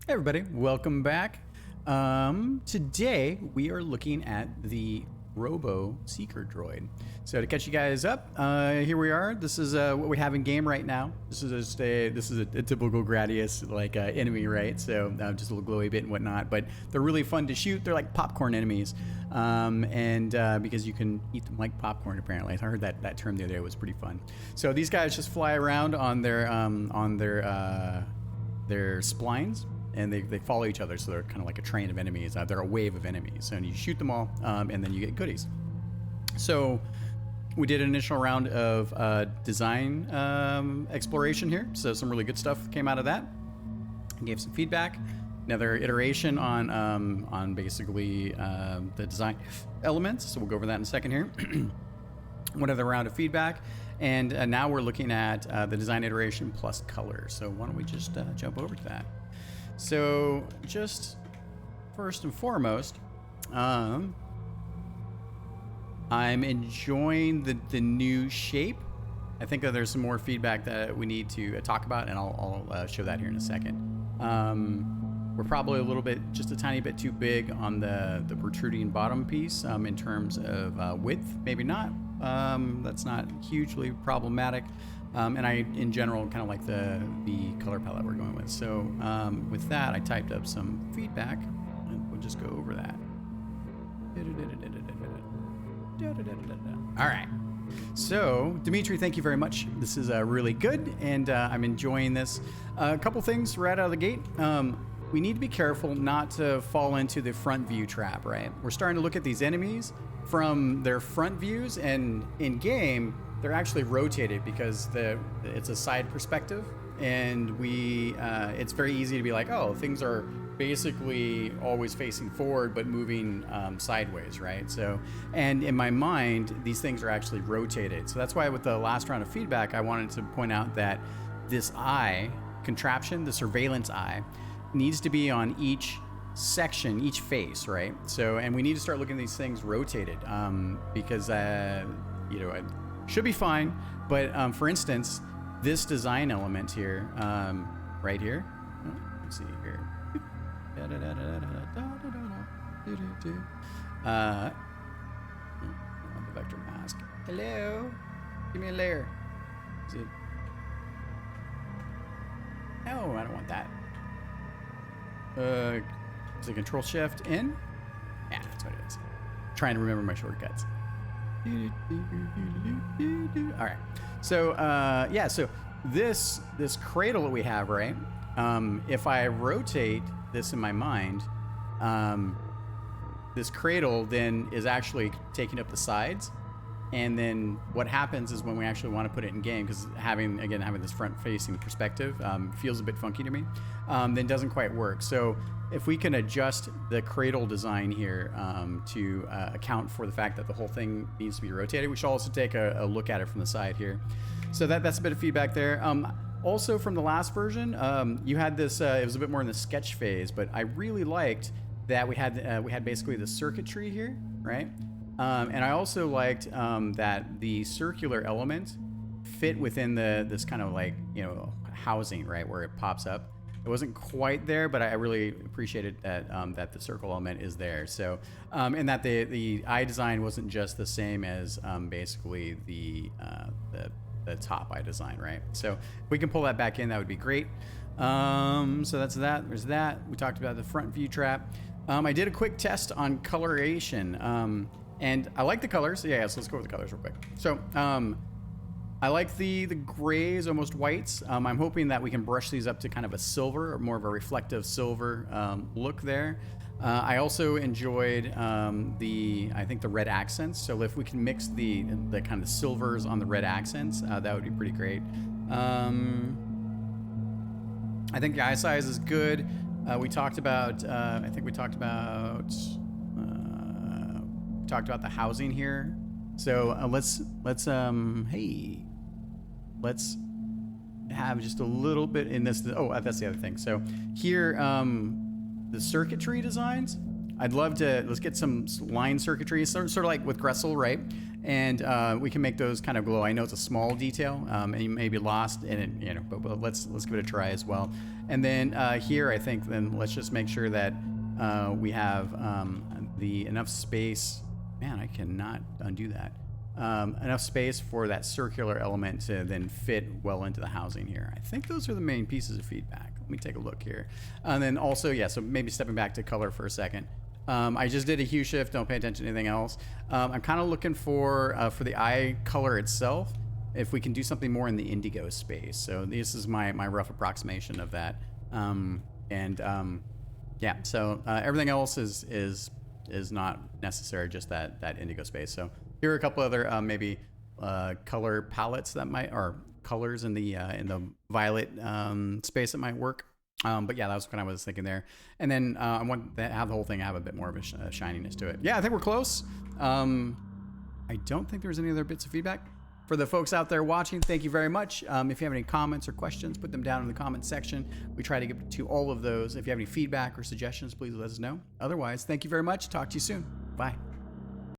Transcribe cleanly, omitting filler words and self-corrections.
Hey everybody, welcome back. Today we are looking at the Robo Seeker droid. So to catch you guys up, here we are. This is what we have in game right now. This is just a typical Gradius like enemy, right? So just a little glowy bit and whatnot. But they're really fun to shoot. They're like popcorn enemies, because you can eat them like popcorn. Apparently, I heard that term the other day. It was pretty fun. So these guys just fly around on their splines. And they follow each other, so they're kind of like a train of enemies. They're a wave of enemies, and you shoot them all, and then you get goodies. So we did an initial round of design exploration here, so some really good stuff came out of that. I gave some feedback. Another iteration on basically the design elements, so we'll go over that in a second here. One other round of feedback, and now we're looking at the design iteration plus color. So why don't we just jump over to that? So, just first and foremost, I'm enjoying the new shape. I think that there's some more feedback that we need to talk about, and I'll show that here in a second. We're probably a little bit, just a tiny bit too big on the protruding bottom piece in terms of width. Maybe not. That's not hugely problematic. And I, in general, kind of like the color palette we're going with. So with that, I typed up some feedback, and we'll just go over that. All right. So, Dimitri, thank you very much. This is really good, and I'm enjoying this. A couple things right out of the gate. We need to be careful not to fall into the front view trap, right? We're starting to look at these enemies from their front views, and in game, they're actually rotated because it's a side perspective, and it's very easy to be like, oh, things are basically always facing forward but moving sideways, right? So, and in my mind, these things are actually rotated. So that's why with the last round of feedback, I wanted to point out that this eye contraption, the surveillance eye, needs to be on each section, each face, right? So, and we need to start looking at these things rotated because, should be fine, but for instance, this design element here, right here. Let's see here. The vector mask. Hello, give me a layer. Is it? No, I don't want that. Is it Control Shift in? Yeah, that's what it is. Trying to remember my shortcuts. All right, so so this cradle that we have, right? If I rotate this in my mind, this cradle then is actually taking up the sides, and then what happens is when we actually want to put it in game, because having this front-facing perspective feels a bit funky to me, then doesn't quite work. So if we can adjust the cradle design here to account for the fact that the whole thing needs to be rotated, we should also take a look at it from the side here. So that's a bit of feedback there. Also from the last version, you had this, it was a bit more in the sketch phase, but I really liked that we had basically the circuitry here, right? And I also liked that the circular element fit within this kind of like, housing, right, where it pops up. It wasn't quite there, but I really appreciated that that the circle element is there. So, and that the eye design wasn't just the same as basically the top eye design, right? So if we can pull that back in, that would be great. So that's that. There's that. We talked about the front view trap. I did a quick test on coloration, and I like the colors. Yeah, so let's go over the colors real quick. So I like the grays, almost whites. I'm hoping that we can brush these up to kind of a silver, or more of a reflective silver look there. I also enjoyed I think the red accents. So if we can mix the kind of silvers on the red accents, that would be pretty great. I think the eye size is good. We talked about the housing here. So let's have just a little bit in this. Oh, that's the other thing. So here, the circuitry designs, I'd love to, let's get some line circuitry, sort of like with Gressel, right? and we can make those kind of glow. I know it's a small detail, and you may be lost in it, you know, but let's give it a try as well. And then here, I think then let's just make sure that we have enough space. Man, I cannot undo that. Enough space for that circular element to then fit well into the housing here. I think those are the main pieces of feedback. Let me take a look here. And then also, yeah, so maybe stepping back to color for a second. I just did a hue shift, don't pay attention to anything else. I'm kind of looking for the eye color itself, if we can do something more in the indigo space. So this is my rough approximation of that. Yeah, so everything else is not necessary, just that indigo space. So here are a couple other maybe color palettes that might, or colors in the violet space that might work. But yeah, that was what I was thinking there. And then I want to have the whole thing have a bit more of a shininess to it. Yeah, I think we're close. I don't think there's any other bits of feedback. For the folks out there watching, thank you very much. If you have any comments or questions, put them down in the comments section. We try to get to all of those. If you have any feedback or suggestions, please let us know. Otherwise, thank you very much. Talk to you soon. Bye.